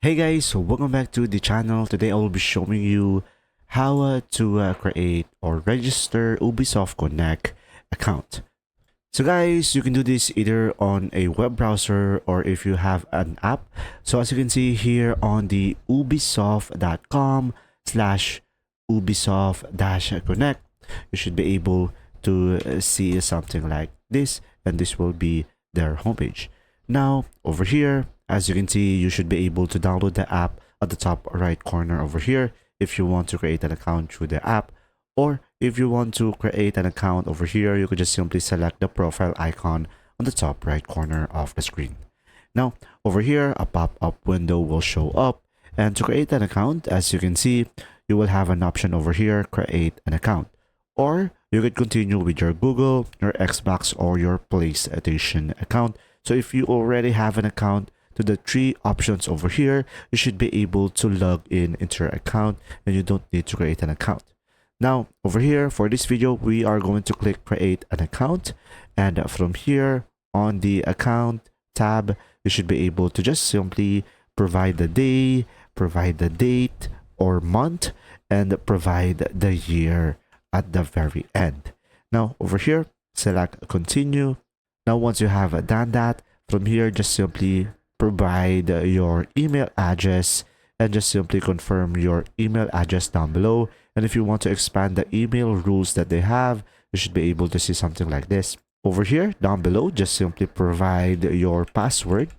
Hey guys, so welcome back to the channel. Today I will be showing you how to create or register Ubisoft Connect account. So guys, you can do this either on a web browser or if you have an app. So as you can see here on the ubisoft.com/ubisoft-connect, you should be able to see something like this, and this will be their homepage. Now over here, as you can see, you should be able to download the app at the top right corner over here if you want to create an account through the app, or if you want to create an account over here, you could just simply select the profile icon on the top right corner of the screen. Now, over here, a pop-up window will show up, and to create an account, as you can see, you will have an option over here, create an account. Or you could continue with your Google, your Xbox, or your PlayStation account. So if you already have an account, to the three options over here, you should be able to log in into your account and you don't need to create an account. Now, over here for this video, we are going to click create an account, and from here on the account tab, you should be able to just simply provide the day, provide the date or month, and provide the year at the very end. Now, over here, select continue. Now, once you have done that, from here, just simply provide your email address and just simply confirm your email address down below. And if you want to expand the email rules that they have, you should be able to see something like this. Over here, down below, just simply provide your password.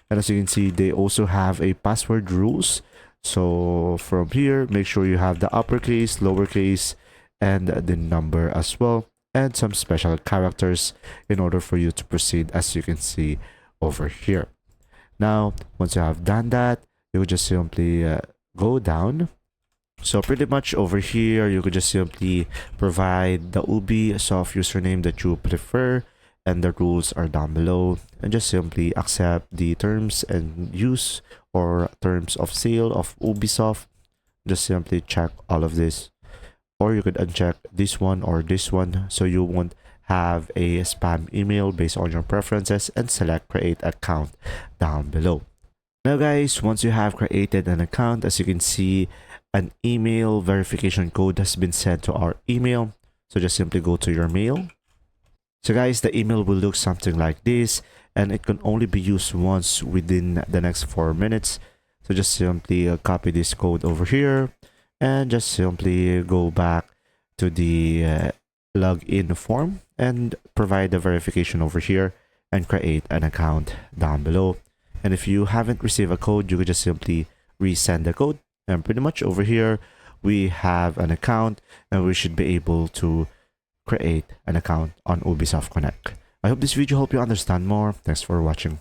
And as you can see, they also have a password rules. So from here, make sure you have the uppercase, lowercase, and the number as well, and some special characters in order for you to proceed, as you can see over here. Now, once you have done that, you would just simply go down. So pretty much over here, you could just simply provide the Ubisoft username that you prefer, and the rules are down below, and just simply accept the terms and use or terms of sale of Ubisoft. Just simply check all of this, or you could uncheck this one or this one so you won't have a spam email based on your preferences, and select create account down below. Now guys, once you have created an account, as you can see, an email verification code has been sent to our email. So just simply go to your mail. So guys, the email will look something like this, and it can only be used once within the next 4 minutes. So just simply copy this code over here and just simply go back to the login form and provide the verification over here and create an account down below. And if you haven't received a code, you could just simply resend the code, and pretty much over here we have an account, and we should be able to create an account on Ubisoft Connect. I hope this video helped you understand more. Thanks for watching.